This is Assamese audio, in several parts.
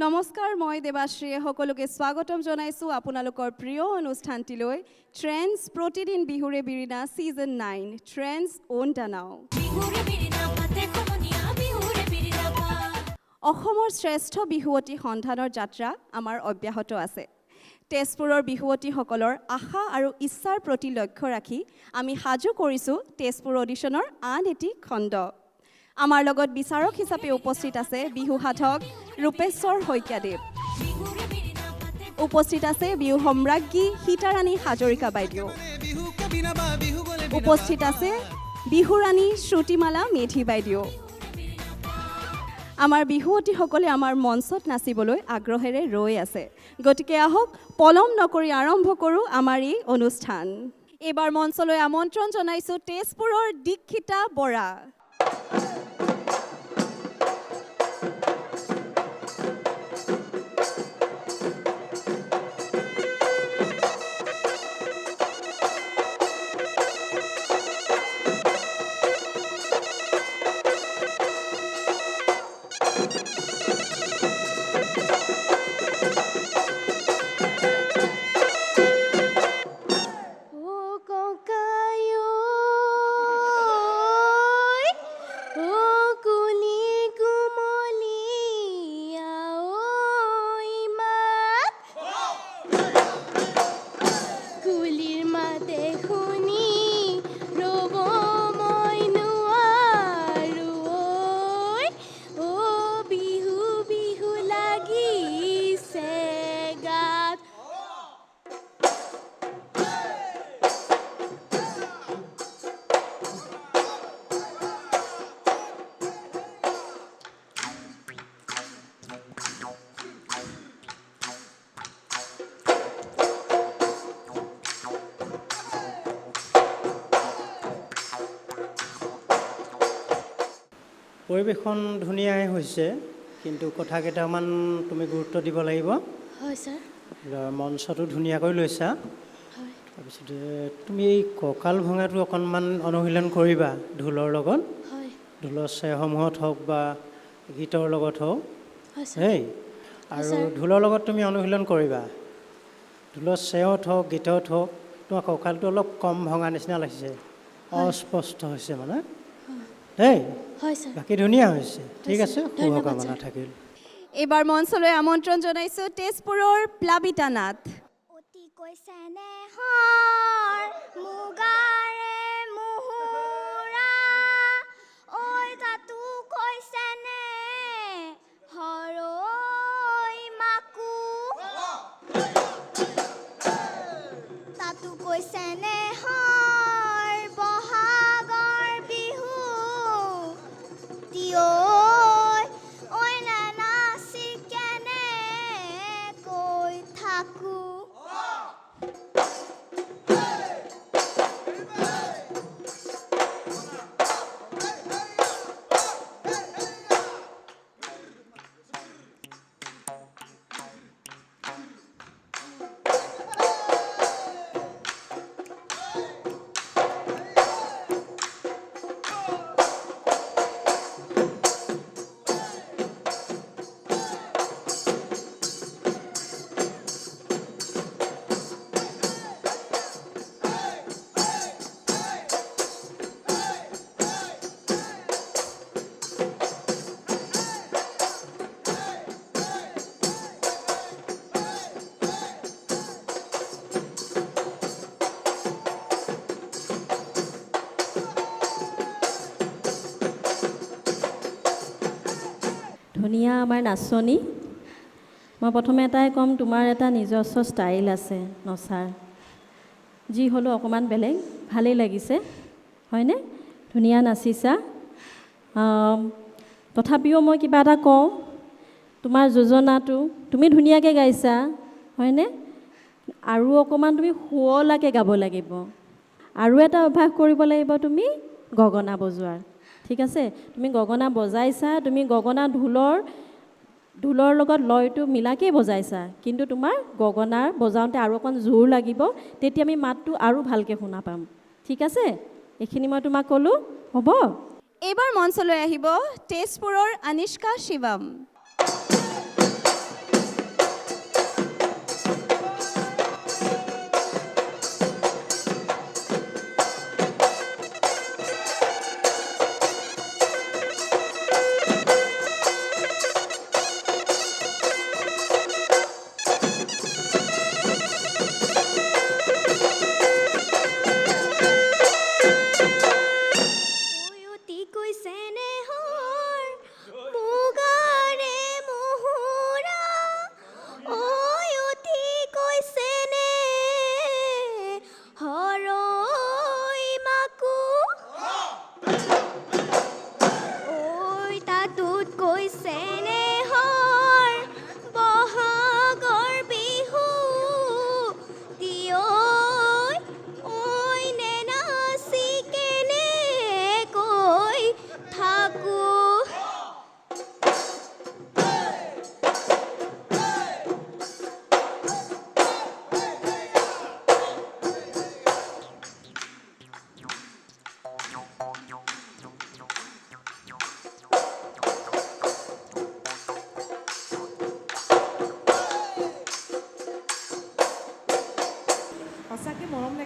নমস্কাৰ, মই দেৱাশ্ৰীয়ে সকলোকে স্বাগতম জনাইছোঁ আপোনালোকৰ প্ৰিয় অনুষ্ঠানটিলৈ ট্ৰেন্ডছ প্ৰতিদিন বিহুৰে বিৰিণা ছিজন 9 ট্ৰেন্ডছ অন দা নাও। অসমৰ শ্ৰেষ্ঠ বিহুৱতী সন্ধানৰ যাত্ৰা আমাৰ অব্যাহত আছে। তেজপুৰৰ বিহুৱতীসকলৰ আশা আৰু ইচ্ছাৰ প্ৰতি লক্ষ্য ৰাখি আমি সাজু কৰিছোঁ তেজপুৰ অডিশ্যনৰ আন এটি খণ্ড। আমাৰ লগত বিচাৰক হিচাপে উপস্থিত আছে বিহু সাধক ৰূপেশ্বৰ শইকীয়াদেৱ। উপস্থিত আছে বিহু সম্ৰাজ্ঞী সীতাৰাণী হাজৰিকা বাইদেউ। উপস্থিত আছে বিহুৰাণী শ্ৰুতিমালা মেধি বাইদেউ। আমাৰ বিহুৱতীসকলে আমাৰ মঞ্চত নাচিবলৈ আগ্ৰহেৰে ৰৈ আছে। গতিকে আহক পলম নকৰি আৰম্ভ কৰোঁ আমাৰ এই অনুষ্ঠান। এইবাৰ মঞ্চলৈ আমন্ত্ৰণ জনাইছোঁ তেজপুৰৰ দীক্ষিতা বৰা। পৰিৱেশন ধুনীয়াই হৈছে, কিন্তু কথা কেইটামান তুমি গুৰুত্ব দিব লাগিব। হয় ছাৰ। মঞ্চটো ধুনীয়াকৈ লৈছা। তাৰপিছতে তুমি এই কঁকাল ভঙাটো অকণমান অনুশীলন কৰিবা ঢোলৰ লগত। হয়। ঢোলৰ চেসমূহত হওক বা গীতৰ লগত হওক। হয় আৰু ঢোলৰ লগত তুমি অনুশীলন কৰিবা। ঢোলৰ চেৱত হওক গীতত হওক তোমাৰ কঁকালটো অলপ কম ভঙা নিচিনা লাগিছে, অস্পষ্ট হৈছে মানে। বাকী ধুনীয়া হৈছে, ঠিক আছে, শুভকামনা থাকিল। এইবাৰ মঞ্চলৈ আমন্ত্ৰণ জনাইছোঁ তেজপুৰৰ প্লাবিতা নাথ। অতিকৈ চেনেহৰ মুগাৰে মুহুৰা ঐ তাতো কৈছেনে হৰৈ মাকো তাতো কৈছেনে ধুনীয়া আমাৰ নাচনী। মই প্ৰথমে এটাই ক'ম, তোমাৰ এটা নিজস্ব ষ্টাইল আছে নচাৰ, যি হ'লেও অকণমান বেলেগ, ভালেই লাগিছে, হয়নে? ধুনীয়া নাচিছা। তথাপিও মই কিবা এটা কওঁ, তোমাৰ যোজনাটো তুমি ধুনীয়াকৈ গাইছা, হয়নে? আৰু অকণমান তুমি শুৱলাকৈ গাব লাগিব। আৰু এটা অভ্যাস কৰিব লাগিব তুমি গগনা বজোৱাৰ, ঠিক আছে? তুমি গগনা বজাইছা, তুমি গগনা ঢোলৰ লগত লয়টো মিলাকেই বজাইছা, কিন্তু তোমাৰ গগনাৰ বজাওঁতে আৰু অকণ জোৰ লাগিব, তেতিয়া আমি মাতটো আৰু ভালকৈ শুনা পাম, ঠিক আছে? এইখিনি মই তোমাক ক'লোঁ, হ'ব? এইবাৰ মঞ্চলৈ আহিব তেজপুৰৰ আনিষ্কা শিৱম।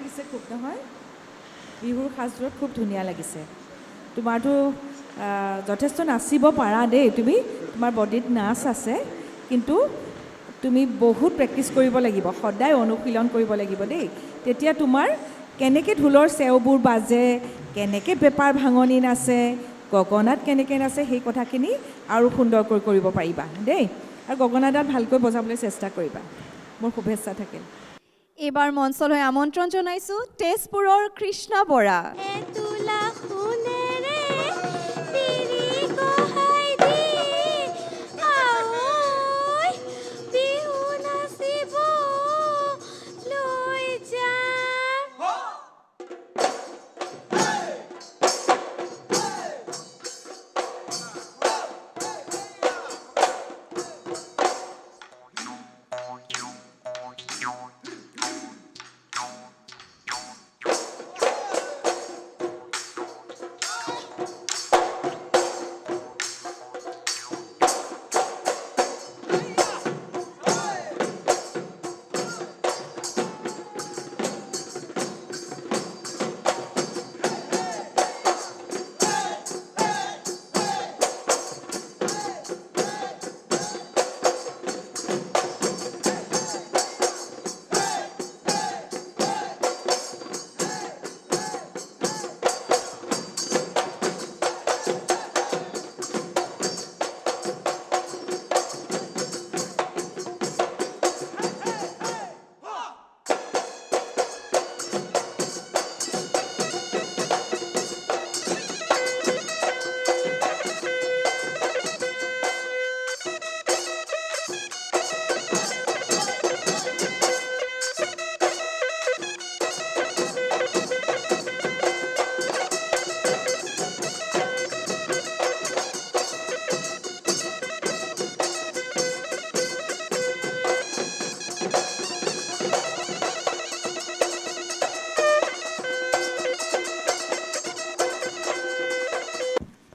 লাগিছে খুব নহয় বিহুৰ সাজযোৰত খুব ধুনীয়া লাগিছে তোমাৰতো যথেষ্ট নাচিব পাৰা দেই তুমি তোমাৰ বডিত নাচ আছে কিন্তু তুমি বহুত প্ৰেক্টিছ কৰিব লাগিব সদায় অনুশীলন কৰিব লাগিব দেই তেতিয়া তোমাৰ কেনেকৈ ঢোলৰ চেওবোৰ বাজে কেনেকৈ পেপাৰ ভাঙনি নাচে গগনাত কেনেকৈ নাচে সেই কথাখিনি আৰু সুন্দৰকৈ কৰিব পাৰিবা দেই আৰু গগনাডাল ভালকৈ বজাবলৈ চেষ্টা কৰিবা মোৰ শুভেচ্ছা থাকিল এইবাৰ মঞ্চলৈ আমন্ত্ৰণ জনাইছোঁ তেজপুৰৰ কৃষ্ণ বৰা তোলা সোণেৰে পিৰি কহাই দি আঐ বিহু নাচিব লৈ যা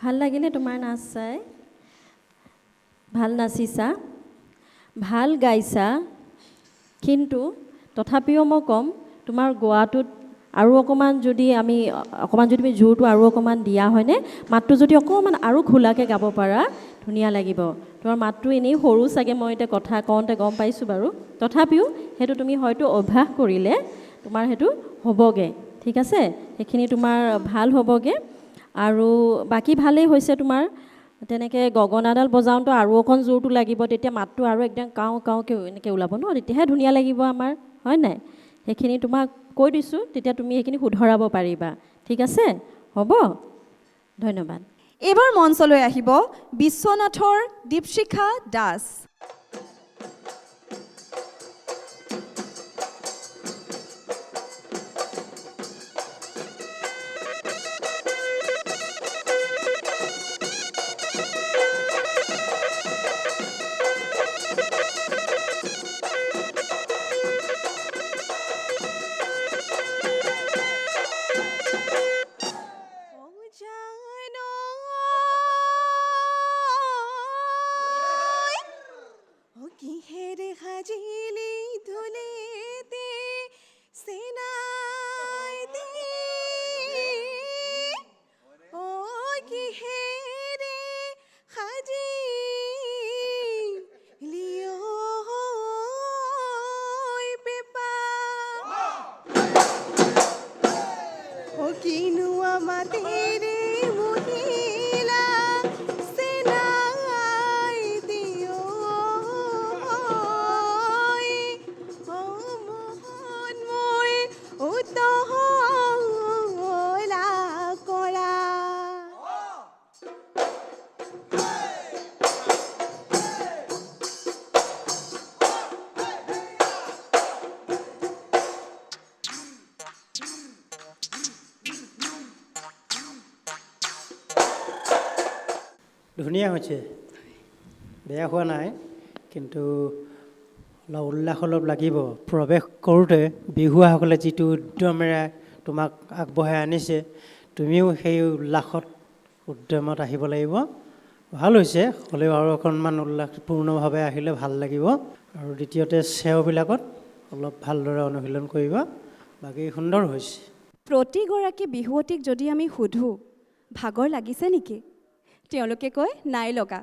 ভাল লাগিলে তোমাৰ নাচ চাই ভাল নাচিছা ভাল গাইছা কিন্তু তথাপিও মই ক'ম তোমাৰ গোৱাটোত আৰু অকণমান যদি তুমি জোৰটো আৰু অকণমান দিয়া হয়নে মাতটো যদি অকণমান আৰু খোলাকৈ গাব পাৰা ধুনীয়া লাগিব তোমাৰ মাতটো এনেই সৰু চাগে মই এতিয়া কথা কওঁতে গম পাইছোঁ বাৰু তথাপিও সেইটো তুমি হয়তো অভ্যাস কৰিলে তোমাৰ সেইটো হ'বগৈ ঠিক আছে সেইখিনি তোমাৰ ভাল হ'বগৈ আৰু বাকী ভালেই হৈছে তোমাৰ তেনেকৈ গগনাডাল বজাওঁতে আৰু অকণ জোৰটো লাগিব তেতিয়া মাতটো আৰু একদম কাওঁ কাওঁকৈ এনেকৈ ওলাব ন তেতিয়াহে ধুনীয়া লাগিব আমাৰ হয় নাই সেইখিনি তোমাক কৈ দিছোঁ তেতিয়া তুমি সেইখিনি শুধৰাব পাৰিবা ঠিক আছে হ'ব ধন্যবাদ এইবাৰ মঞ্চলৈ আহিব বিশ্বনাথৰ দীপশিখা দাস কিহেৰে সাজিলি ধুলিতে চেনাই দি ও কিহেৰে সাজিলি পেপা ও কিনুৱা মাতেৰে মুহিলা চেনাই দিও ধুনীয়া হৈছে বেয়া হোৱা নাই কিন্তু অলপ উল্লাস অলপ লাগিব প্ৰৱেশ কৰোঁতে বিহুৱাসকলে যিটো উদ্যমেৰে তোমাক আগবঢ়াই আনিছে তুমিও সেই উল্লাসত উদ্যমত আহিব লাগিব ভাল হৈছে হ'লেও আৰু অকণমান উল্লাসপূৰ্ণভাৱে আহিলে ভাল লাগিব আৰু দ্বিতীয়তে চেওবিলাকত অলপ ভালদৰে অনুশীলন কৰিবা বাকী সুন্দৰ হৈছে। প্ৰতিগৰাকী বিহুৱতীক যদি আমি সোধোঁ ভাগৰ লাগিছে নেকি, তেওঁলোকে কয় নাই লগা,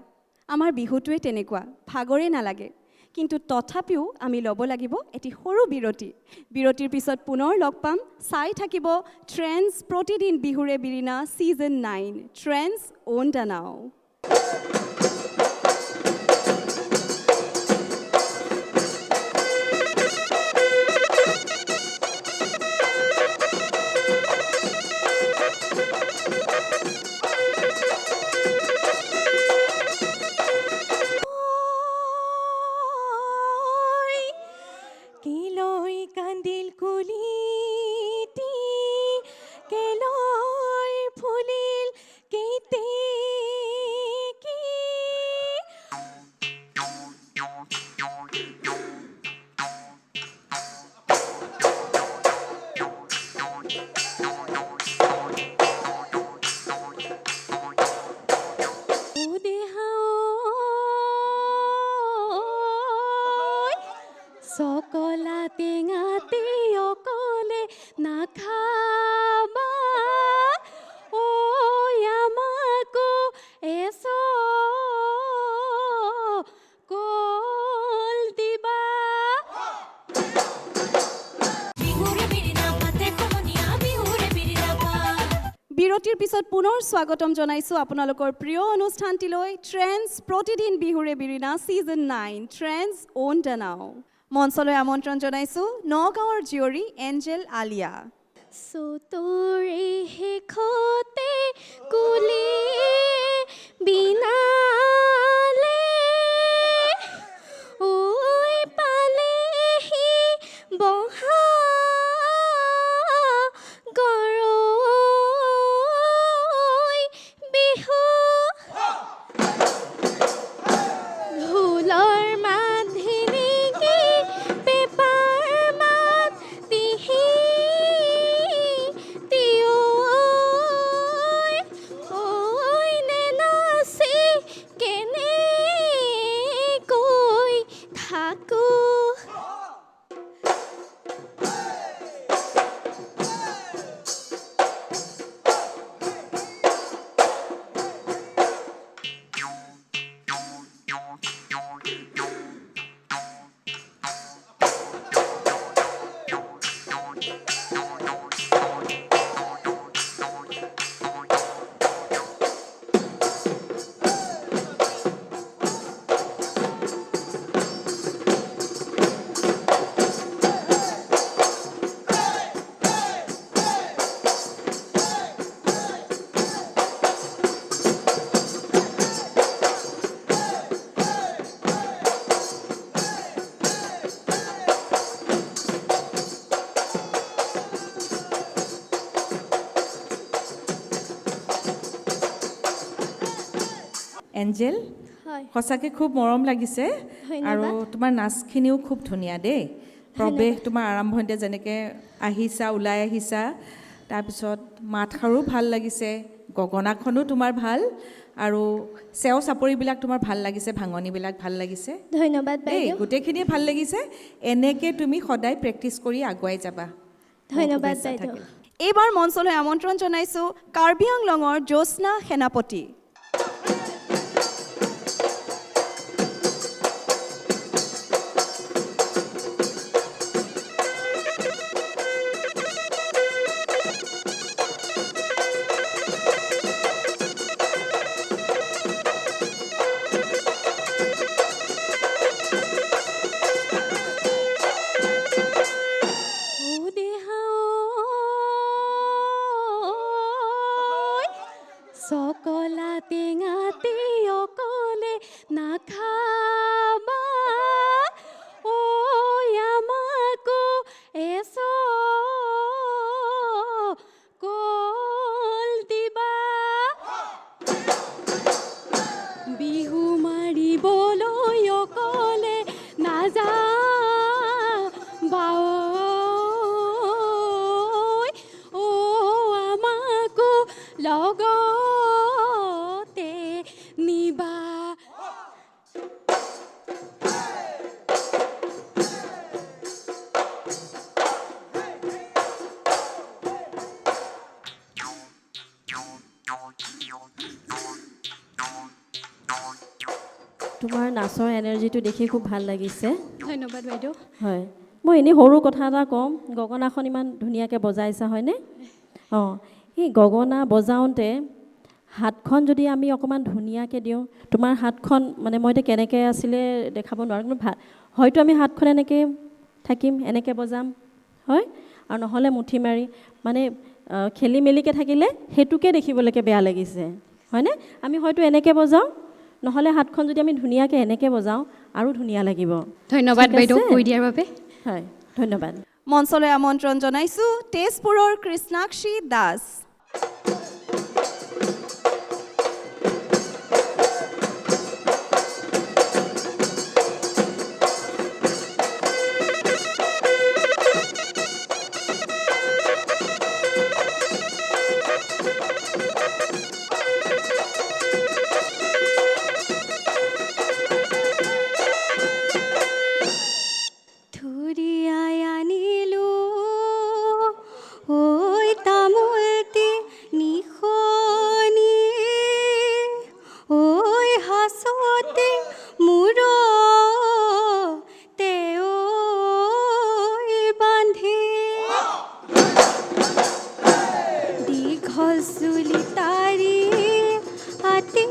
আমাৰ বিহুটোৱে তেনেকুৱা, ভাগৰে নালাগে। কিন্তু তথাপিও আমি ল'ব লাগিব এটি সৰু বিৰতি। বিৰতিৰ পিছত পুনৰ লগ পাম, চাই থাকিব trends Pratidin বিহুৰে Birina season 9 trends on the নাও। কেলৈ কান্দিল কুলিটি কেলৈ ফুলিল কেতেকী ও দেহা চকলা টেঙাতে অকলে নাখাবা ঐ আমাকো এচ কল দিবা বিহুৰে বিৰিণা পাতে খমনীয়া বিহুৰে বিৰিণা পা বিৰতিৰ পিছত পুনৰ স্বাগতম জনাইছোঁ আপোনালোকৰ প্ৰিয় অনুষ্ঠানটিলৈ trends Pratidin বিহুৰে Birina season 9 trends on the নাও। মঞ্চলৈ আমন্ত্ৰণ জনাইছোঁ নগাঁৱৰ জীয়ৰী এঞ্জেল আলিয়া। চতৰে শেষতে কুলি বিনালে ঐ পালেহি বহা গৰৈ বিহু ঢোলৰ মাত ধিৰিকি পেপাৰ মাত তিহি ঐ নে নাচি কেনেকৈ থাকো এঞ্জেল, হয় সঁচাকৈ খুব মৰম লাগিছে আৰু তোমাৰ নাচখিনিও খুব ধুনীয়া দেই। প্ৰৱেশ তোমাৰ আৰম্ভণিতে যেনেকৈ আহিছা ওলাই আহিছা, তাৰপিছত মাতষাৰো ভাল লাগিছে, গগনাখনো তোমাৰ ভাল আৰু চেও চাপৰিবিলাক তোমাৰ ভাল লাগিছে, ভাঙনিবিলাক ভাল লাগিছে ধন্যবাদ দেই, বাইদেউ গোটেইখিনিয়ে ভাল লাগিছে। এনেকৈ তুমি সদায় প্ৰেক্টিচ কৰি আগুৱাই যাবা। ধন্যবাদ শুভেচ্ছা বাইদেউ থাকিল। এইবাৰ মঞ্চলৈ আমন্ত্ৰণ জনাইছোঁ কাৰ্বি আংলঙৰ জ্যোৎস্না সেনাপতি। ও দেহা চকলা নাচৰ এনাৰ্জিটো দেখি খুব ভাল লাগিছে ধন্যবাদ বাইদেউ হয় মই এনেই সৰু কথা এটা ক'ম গগনাখন ইমান ধুনীয়াকৈ বজাইছা হয়নে অঁ এই গগনা বজাওঁতে হাতখন যদি আমি অকণমান ধুনীয়াকৈ দিওঁ তোমাৰ হাতখন মানে মই এতিয়া কেনেকৈ আছিলে দেখাব নোৱাৰোঁ কিন্তু হয়তো আমি হাতখন এনেকৈ থাকিম এনেকৈ বজাম হয় আৰু নহ'লে মুঠি মাৰি মানে খেলি মেলিকৈ থাকিলে সেইটোকে দেখিবলৈকে বেয়া লাগিছে হয়নে আমি হয়তো এনেকৈ বজাওঁ নহ'লে হাতখন যদি আমি ধুনীয়াকৈ এনেকৈ বজাওঁ আৰু ধুনীয়া লাগিব ধন্যবাদ ঠিক বাইদেউ আছে? কৈ দিয়াৰ বাবে হয় ধন্যবাদ মঞ্চলৈ আমন্ত্ৰণ জনাইছোঁ তেজপুৰৰ কৃষ্ণাক্ষী দাস ধুৰিয়াই আনিলোঁ ঐ তামোলটি নিশনি ঐ হাঁচতে মূৰতে ঐ বান্ধি দীঘল চুলি তাৰি আতি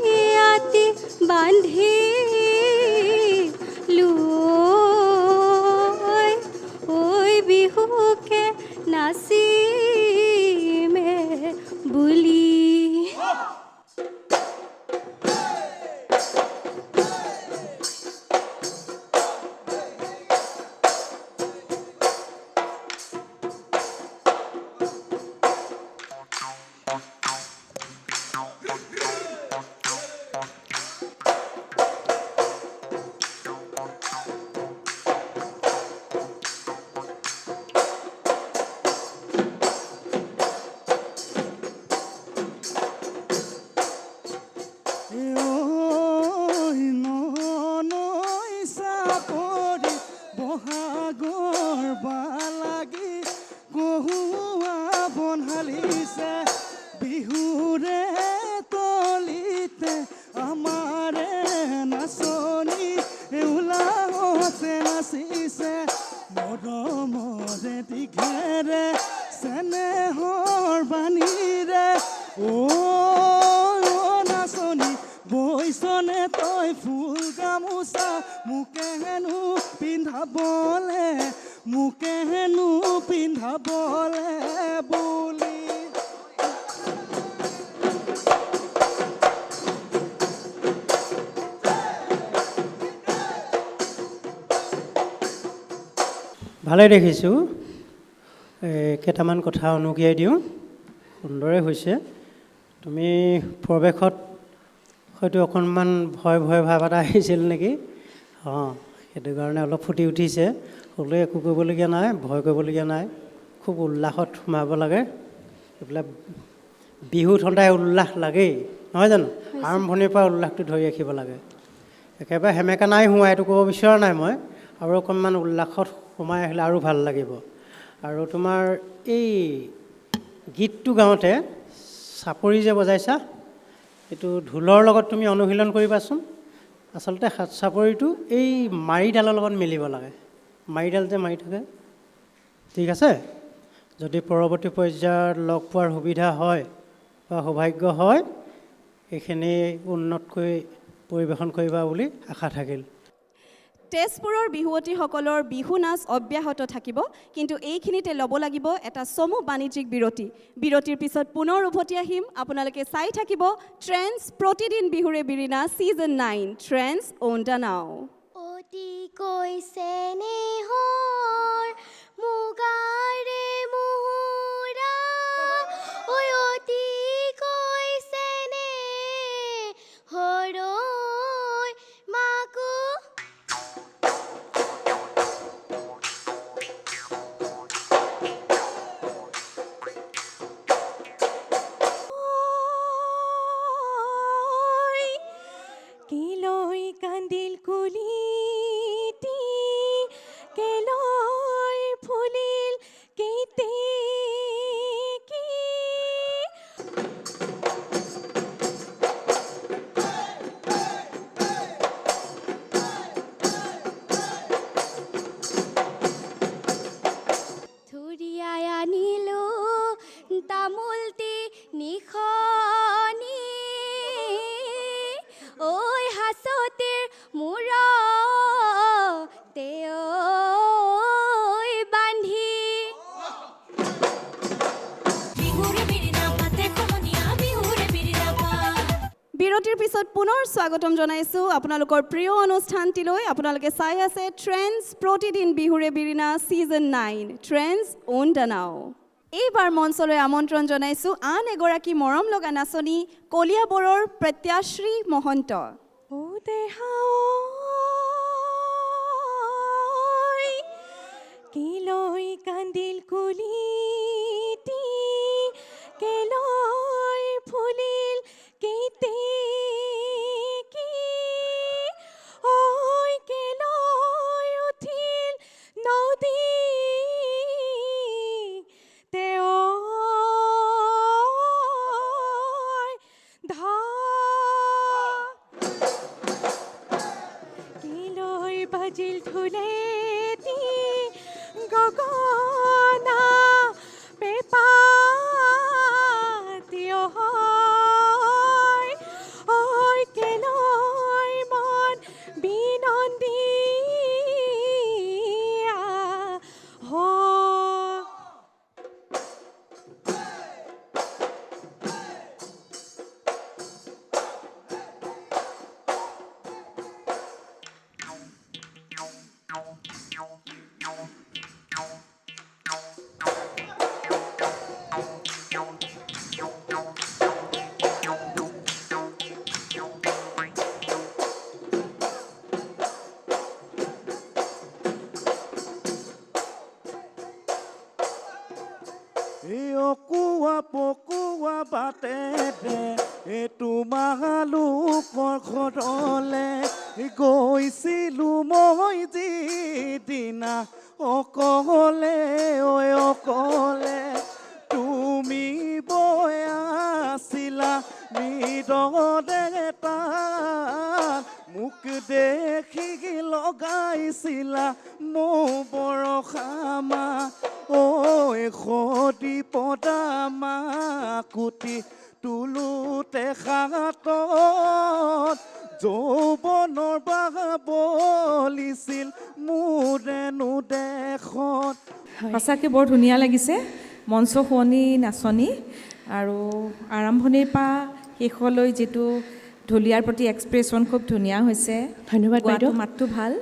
আতি বান্ধি ঐ বিহুকে নাচিমে বুলি বহাগৰ বালাগি কহুৱা বনহালিছে বিহুৰে তলিতে আমাৰে নাচনি উলাহতে নাচিছে মৰমৰে দীঘেৰে চেনেহৰ বাণীৰে নাচনি বৈচনে তই ফুল গামোচা মোকে হেনো পিন্ধাবলে বুলি ভালে দেখিছোঁ কেইটামান কথা অনুকিয়াই দিওঁ সুন্দৰে হৈছে তুমি প্ৰৱেশত হয়তো অকণমান ভয় ভাৱ এটা আহিছিল নেকি অঁ সেইটো কাৰণে অলপ ফুটি উঠিছে হ'লেও একো কৰিবলগীয়া নাই ভয় কৰিবলগীয়া নাই খুব উল্লাসত সোমাব লাগে এইবিলাক বিহুত সদায় উল্লাস লাগেই নহয় জানো আৰম্ভণিৰ পৰা উল্লাসটো ধৰি ৰাখিব লাগে একেবাৰে সেমেকা নাই সোমাই এইটো ক'ব বিচৰা নাই মই আৰু অকণমান উল্লাসত সোমাই আহিলে আৰু ভাল লাগিব আৰু তোমাৰ এই গীতটো গাওঁতে চাপৰি যে বজাইছা এইটো ঢোলৰ লগত তুমি অনুশীলন কৰিবাচোন আচলতে হাত চাপৰিটো এই মাৰিডালৰ লগত মিলিব লাগে মাৰিডাল যে মাৰি থাকে ঠিক আছে যদি পৰৱৰ্তী পৰ্যায়ত লগ পোৱাৰ সুবিধা হয় বা সৌভাগ্য হয় এইখিনি উন্নতকৈ পৰিৱেশন কৰিবা বুলি আশা থাকিল তেজপুৰৰ বিহুৱতীসকলৰ বিহু নাচ অব্যাহত থাকিব কিন্তু এইখিনিতে ল'ব লাগিব এটা চমু বাণিজ্যিক বিৰতিৰ পিছত পুনৰ উভতি আহিম আপোনালোকে চাই থাকিব trends Pratidin বিহুৰে Birina season 9 trends on the নাও অতিকৈ চেনেহৰ মুগাৰে মুহুৰা অতিকৈ চেনেহৰ মাকো কি লৈ কান্দিল কুলি পিছত পুনৰ স্বাগতম জনাইছোঁ আপোনালোকৰ প্ৰিয় অনুষ্ঠানটিলৈ। আপোনালোকে চাই আছে trends Pratidin বিহুৰে Birina season 9 trends on the নাও। এইবাৰ মঞ্চলৈ আমন্ত্ৰণ জনাইছোঁ আন এগৰাকী মৰম লগা নাচনী কলিয়াবৰৰ প্ৰত্যাশ্ৰী মহন্ত। কেলৈ কান্দিল কুলিটি কেলৈ ফুলিল কেতেকী ঐ কেলৈ উঠিল নদী কেলৈ বাজিল ধুলেটি গগনা পেপাতিয় হয় ঐ কেলৈ মন বিনন্দীয়া হয়। এই অকুৱা পকুৱা বাটে এইটো মালোকৰ ঘৰলে গৈছিলোঁ মই যিদিনা অকলে অকলে তুমি বৈ আছিলা মৃদৰে তাত মোক দেখি লগাইছিলা মোৰ বৰষামা ঐ সদি পদামা কুটি তোলোতে হাতত যৌৱনৰ বাহ বলিছিল মোৰেনো দেশত। সঁচাকৈ বৰ ধুনীয়া লাগিছে মঞ্চ শুৱনি নাচনী আৰু আৰম্ভণিৰ পৰা শেষলৈ যিটো ঢুলীয়াৰ প্ৰতি এক্সপ্ৰেশ্যন খুব ধুনীয়া হৈছে। ধন্যবাদ বাইদেউ। মাতটো ভাল,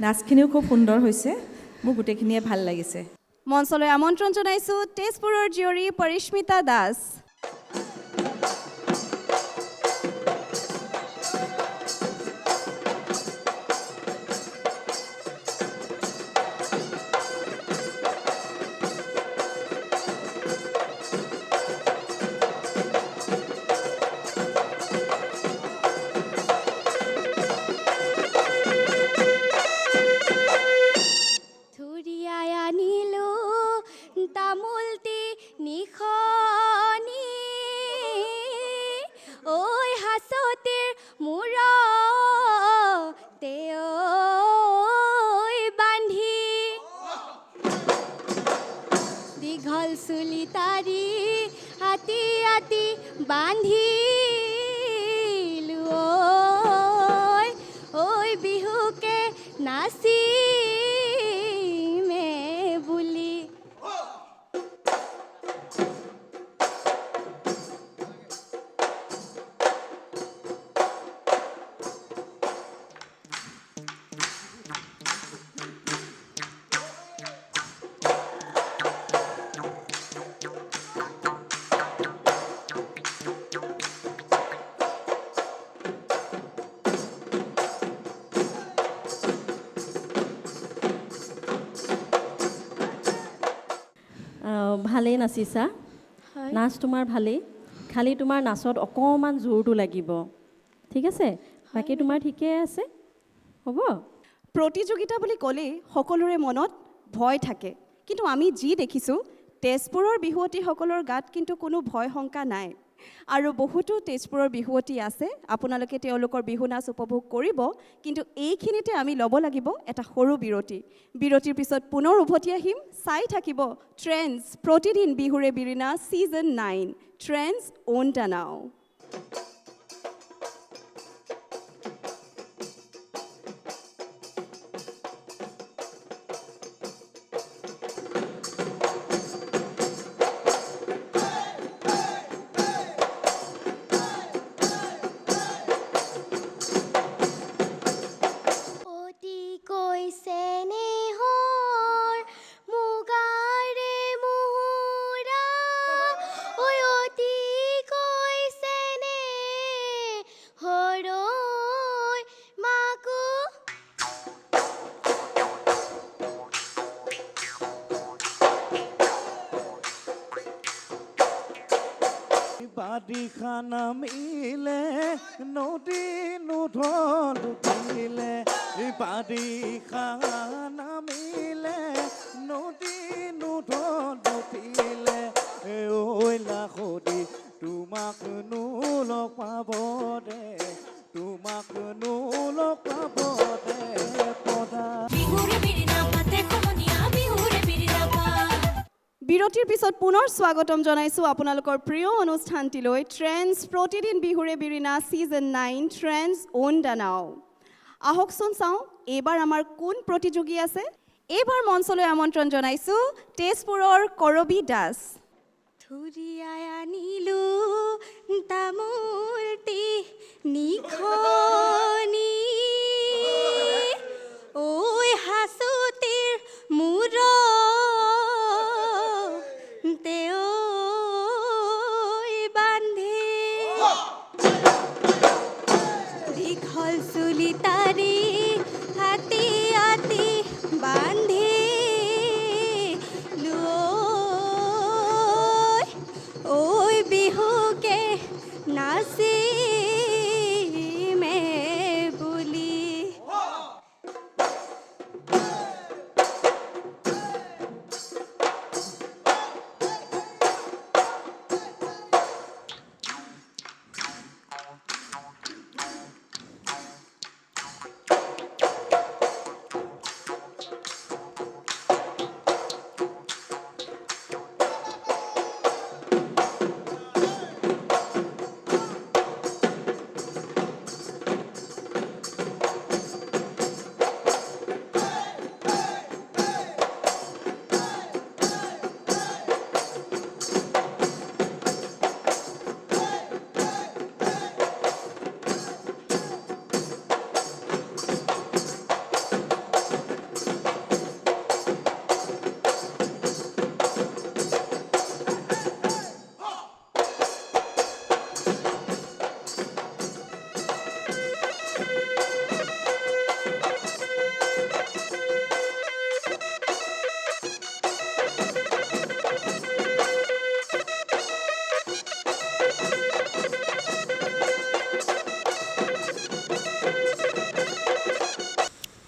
নাচখিনিও খুব সুন্দৰ হৈছে, মোৰ গোটেইখিনিয়ে ভাল লাগিছে। মঞ্চলৈ আমন্ত্ৰণ জনাইছোঁ তেজপুৰৰ জীয়ৰী পৰিস্মিতা দাস। থুৰিয়াই আনিলো তামোলটি নিখনি ঐ হাছতিৰ মূৰতে বান্ধি দীঘল চুলি তাৰি হাতী হাতী বান্ধিলো ঐ বিহুকে নাচি ভালেই নাচিছা, নাচ তোমাৰ ভালেই, খালি তোমাৰ নাচত অকণমান জোৰটো লাগিব, ঠিক আছে? বাকী তোমাৰ ঠিকেই আছে, হ'ব? প্ৰতিযোগিতা বুলি ক'লেই সকলোৰে মনত ভয় থাকে, কিন্তু আমি যি দেখিছোঁ তেজপুৰৰ বিহুৱতীসকলৰ গাত কিন্তু কোনো ভয় শংকা নাই। আৰু বহুতো তেজপুৰৰ বিহুৱতী আছে, আপোনালোকে তেওঁলোকৰ বিহু নাচ উপভোগ কৰিব, কিন্তু এইখিনিতে আমি ল'ব লাগিব এটা সৰু বিৰতি। বিৰতিৰ পিছত পুনৰ উভতি আহিম, চাই থাকিব trends Pratidin বিহুৰে Birina season 9 trends on the নাও। বাৰিষা নামিলে নদী নোধন উঠিলে বাৰিষা নামিলে নদী নোধন উঠিলে ঐ লাখতি তোমাক নো লগ পাব দে তোমাক নো লগ পাব দে পদা বিহুৰে বিৰিণা পাতে সমনীয়া বিহুৰে বিৰিণা পাত বিৰতিৰ পিছত পুনৰ স্বাগতম জনাইছোঁ আপোনালোকৰ প্ৰিয় অনুষ্ঠানটিলৈ trans Pratidin বিহুৰে Birina season 9 trans on the নাও আহকচোন চাওঁ এইবাৰ আমাৰ কোন প্ৰতিযোগী আছে এইবাৰ মঞ্চলৈ আমন্ত্ৰণ জনাইছোঁ তেজপুৰৰ কৰবী দাস থুৰিয়াই আনিলো তামোলটি নিখনি ঐ হাচতিৰ মূৰতে ঐ বান্ধি দীঘল চুলি তাৰি হাতী হাতী বান্ধি ঐ বিহুকে নাচিমে বুলি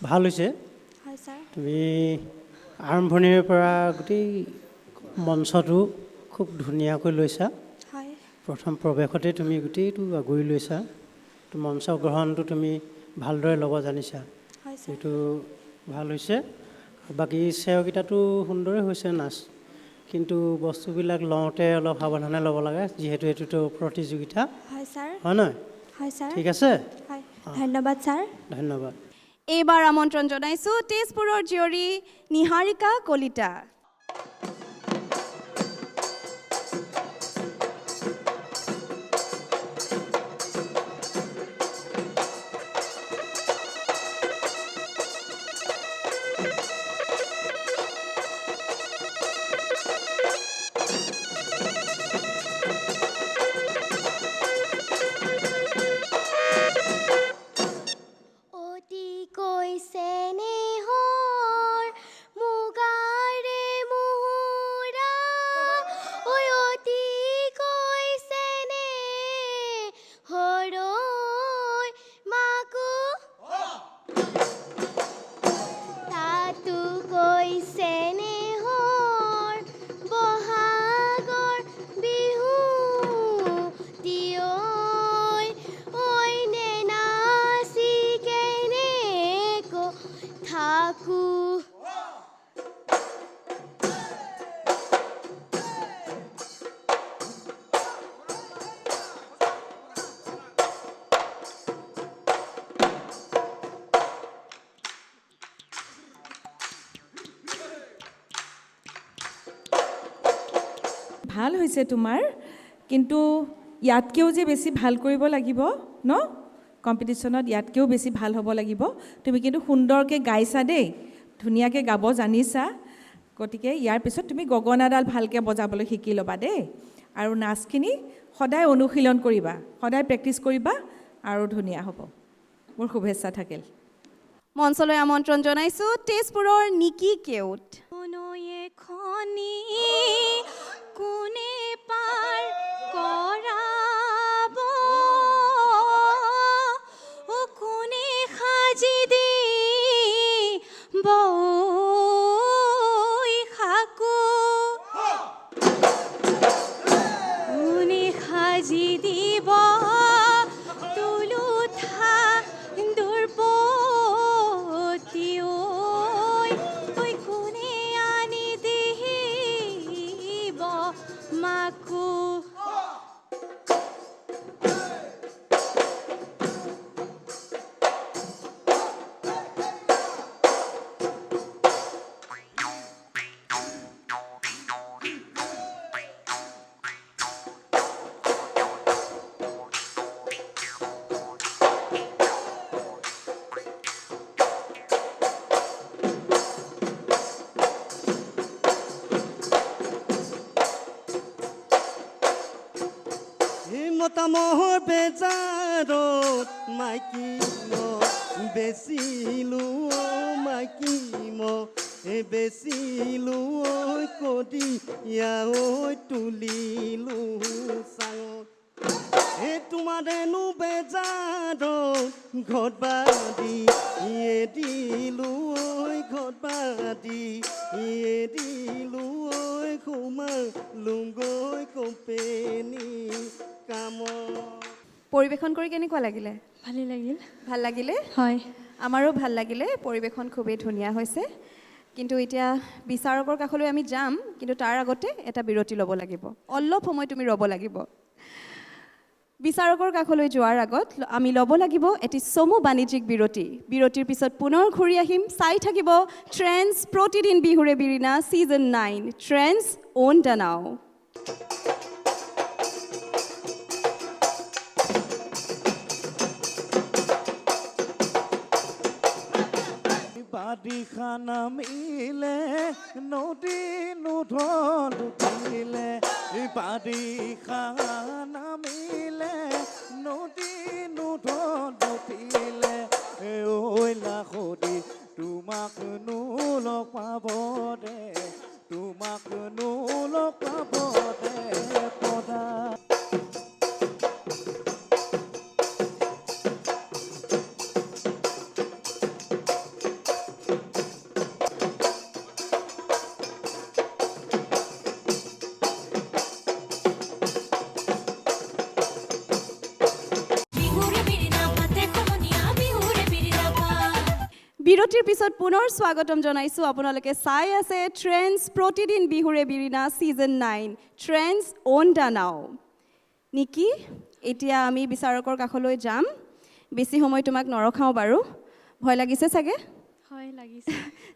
ভাল হৈছে হয় ছাৰ তুমি আৰম্ভণিৰ পৰা গোটেই মঞ্চটো খুব ধুনীয়াকৈ লৈছা হয় প্ৰথম প্ৰৱেশতে তুমি গোটেইটো আগুৰি লৈছা তো মঞ্চ গ্ৰহণটো তুমি ভালদৰে ল'ব জানিছা হয় ছাৰ এইটো ভাল হৈছে বাকী চেয়কেইটাতো সুন্দৰে হৈছে নাচ কিন্তু বস্তুবিলাক লওঁতে অলপ সাৱধানে ল'ব লাগে যিহেতু এইটোতো প্ৰতিযোগিতা হয় ছাৰ হয় নহয় হয় ছাৰ ঠিক আছে হয় ধন্যবাদ ছাৰ ধন্যবাদ এইবাৰ আমন্ত্ৰণ জনাইছোঁ তেজপুৰৰ জীয়ৰী নিহাৰিকা কলিতা অতিকৈ চেনেহৰ মুগাৰে মুহুৰা ঐ অতিকৈ চেনেহৰ মাকো তাতোকৈ চেনেহৰ বহাগৰ বিহু ঐ নাচি কেনেকৈ থাকো ভাল হৈছে তোমাৰ কিন্তু ইয়াতকৈও যে বেছি ভাল কৰিব লাগিব ন কম্পিটিশ্যনত ইয়াতকৈও বেছি ভাল হ'ব লাগিব তুমি কিন্তু সুন্দৰকৈ গাইছা দেই ধুনীয়াকৈ গাব জানিছা গতিকে ইয়াৰ পিছত তুমি গগনাডাল ভালকৈ বজাবলৈ শিকি ল'বা দেই আৰু নাচখিনি সদায় অনুশীলন কৰিবা সদায় প্ৰেক্টিছ কৰিবা আৰু ধুনীয়া হ'ব মোৰ শুভেচ্ছা থাকিল মঞ্চলৈ আমন্ত্ৰণ জনাইছোঁ তেজপুৰৰ নিকি কেওট নয়ে খনি কোনে পাৰ কৰা সাজি দি বৈশাকো কোনে সাজি দিব তুলুঠা দুৰ্পতি ঐ কোনে আনি দিব মাকো মতামহৰ বেজাৰত মাইকী বেচিলো মাইকী বেচিলো কদিয়া তুলিলো চাঙত তোমাৰেনো বেজাৰত ঘৰত বাদি দিলো ঘৰত বাদি দিলো সোমালোগৈ কোম্পেনী পৰিৱেশন কৰি কেনেকুৱা লাগিলে? ভালেই লাগিল। ভাল লাগিলে? হয়। আমাৰো ভাল লাগিলে, পৰিৱেশন খুবেই ধুনীয়া হৈছে। কিন্তু এতিয়া বিচাৰকৰ কাষলৈ আমি যাম, কিন্তু তাৰ আগতে এটা বিৰতি ল'ব লাগিব। অলপ সময় তুমি ৰ'ব লাগিব। বিচাৰকৰ কাষলৈ যোৱাৰ আগত আমি ল'ব লাগিব এটি চমু বাণিজ্যিক বিৰতি। বিৰতিৰ পিছত পুনৰ ঘূৰি আহিম। চাই থাকিব trends Pratidin বিহুৰে Birina season 9 trends on the নাও। বাৰিষা নামিলে নদী নোধন উঠিলে বাৰিষা নামিলে নদী নোধন উঠিলে ঐ লাখতি তোমাক লগ পাব দে তোমাক লগ পাব দে পদা বিৰতিৰ পিছত পুনৰ স্বাগতম জনাইছোঁ। আপোনালোকে চাই আছে trends Pratidin বিহুৰে Birina season 9 trends on the নাও। নিকি, এতিয়া আমি বিচাৰকৰ কাষলৈ যাম। বেছি সময় তোমাক নৰখাওঁ বাৰু। ভয় লাগিছে চাগে? হয় লাগিছে।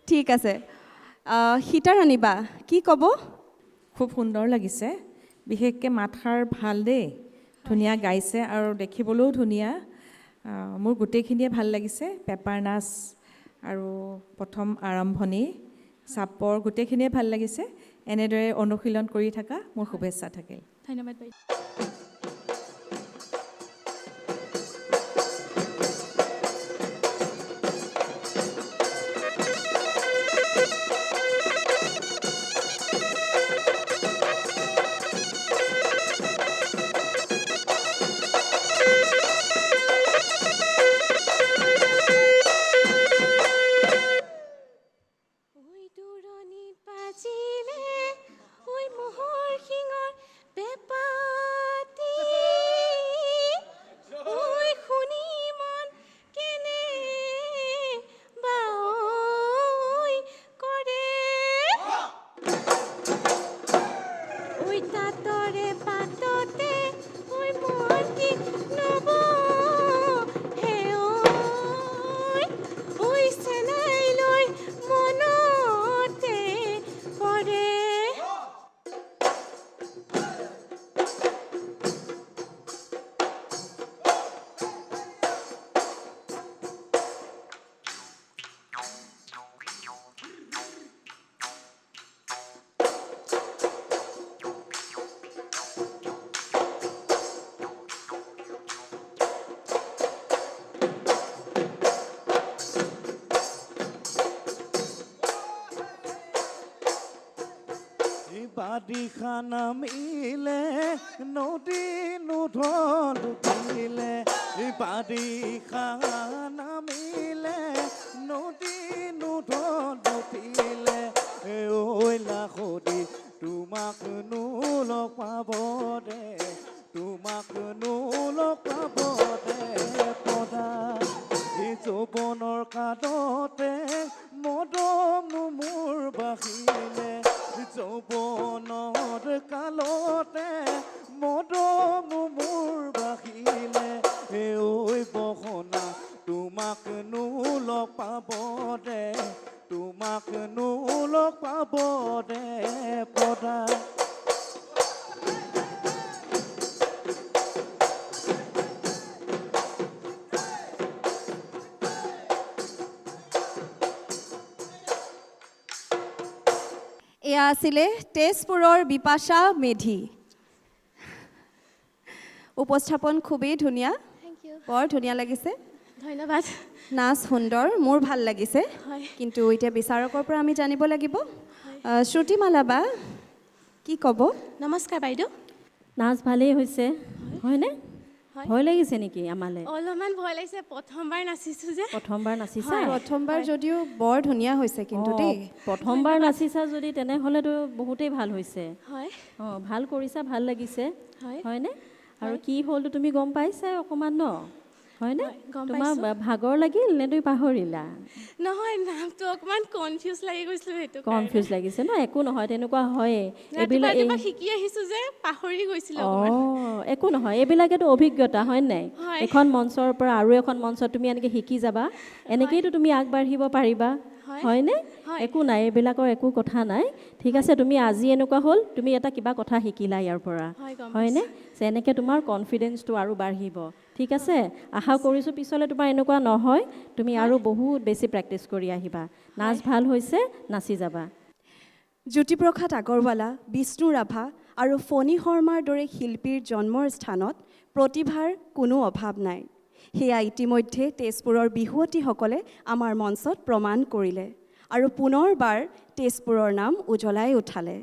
ঠিক আছে। সীতাৰাণী বা কি ক'ব? খুব সুন্দৰ লাগিছে, বিশেষকৈ মাতষাৰ ভাল দেই, ধুনীয়া গাইছে আৰু দেখিবলৈও ধুনীয়া। মোৰ গোটেইখিনিয়ে ভাল লাগিছে, পেপাৰ নাচ আৰু প্ৰথম আৰম্ভণি চাপৰ গোটেইখিনিয়ে ভাল লাগিছে। এনেদৰে অনুশীলন কৰি থকা মোৰ শুভেচ্ছা থাকিল। ধন্যবাদ বাইদেউ। বাৰিষা নামিলে নদী নোধন উঠিলে বাৰিষা নামিলে নামিলে নদী নুঠত উঠিলে ঐ লাখতি তোমাক লগ পাব দে তোমাক লগ পাব দে পদা এই যৌৱনৰ কাদতে মদম মোৰ বাহিলে যৌৱনৰ কালতে মদম মোৰ বাহিলে ঐ বসনা তোমাক লগ পাব দে তোমাক লগ পাব দে পদা এয়া আছিলে তেজপুৰৰ বিপাশা মেধি উপস্থাপন খুবেই ধুনীয়া থেংক ইউ বৰ ধুনীয়া লাগিছে ধন্যবাদ নাচ সুন্দৰ মোৰ ভাল লাগিছে হয়। কিন্তু এতিয়া বিচাৰকৰ পৰা আমি জানিব লাগিব শ্ৰুতিমালা বা কি ক'ব নমস্কাৰ বাইদেউ নাচ ভালেই হৈছে হয়নে হয়। ভয় লাগিছে নেকি আমালৈ অলপমান ভয় লাগিছে প্ৰথমবাৰ নাচিছোঁ যে প্ৰথমবাৰ নাচিছা প্ৰথমবাৰ যদিও বৰ ধুনীয়া হৈছে কিন্তু অঁ, দেই প্ৰথমবাৰ নাচিছা যদি তেনেহ'লেতো বহুতেই ভাল হৈছে হয় অঁ ভাল কৰিছা ভাল লাগিছে হয়। হয়নে আৰু কি হ'লতো তুমি গম পাইছাই অকণমান ন হয়নে হয়, গম তোমাৰ পাইছোঁ। ভাগৰ লাগিল নে তুমি পাহৰিলা নহয় নামটো অকণমান কনফিউজ লাগি গৈছিলোঁ সেইটো কনফিউজ লাগিছে ন একো নহয় তেনেকুৱা হয়েই ৰাতিপুৱা ৰাতিপুৱা শিকি আহিছোঁ যে পাহৰি গৈছিলোঁ অকণমান অঁ একো নহয় এইবিলাকেতো অভিজ্ঞতা হয় নাই হয়। এখন মঞ্চৰ পৰা আৰু এখন মঞ্চত তুমি এনেকৈ শিকি যাবা এনেকেইতো তুমি আগবাঢ়িব পাৰিবা হয়। হয়নে হয়। একো নাই এইবিলাকৰ একো কথা নাই ঠিক আছে তুমি আজি এনেকুৱা হ'ল তুমি এটা কিবা কথা শিকিলা ইয়াৰ পৰা হয়, গম হয়নে যে এনেকৈ তোমাৰ কনফিডেঞ্চটো আৰু বাঢ়িব ঠিক আছে আশা কৰিছোঁ পিছলৈ তোমাৰ এনেকুৱা নহয় তুমি আৰু বহুত বেছি প্ৰেক্টিচ কৰি আহিবা নাচ ভাল হৈছে নাচি যাবা জ্যোতিপ্ৰসাদ আগৰৱালা বিষ্ণু ৰাভা আৰু ফণী শৰ্মাৰ দৰে শিল্পীৰ জন্মৰ স্থানত প্ৰতিভাৰ কোনো অভাৱ নাই সেয়া ইতিমধ্যে তেজপুৰৰ বিহুৱতীসকলে আমাৰ মঞ্চত প্ৰমাণ কৰিলে আৰু পুনৰবাৰ তেজপুৰৰ নাম উজ্বলাই উঠালে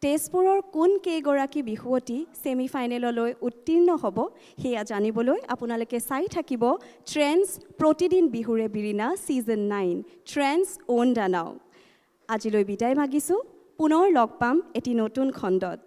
তেজপুৰৰ কোন কেইগৰাকী বিহুৱতী ছেমি ফাইনেললৈ উত্তীৰ্ণ হ'ব সেয়া জানিবলৈ আপোনালোকে চাই থাকিব trends Pratidin বিহুৰে Birina season 9 trends on the নাও আজিলৈ বিদায় মাগিছোঁ পুনৰ লগ পাম এটি নতুন খণ্ডত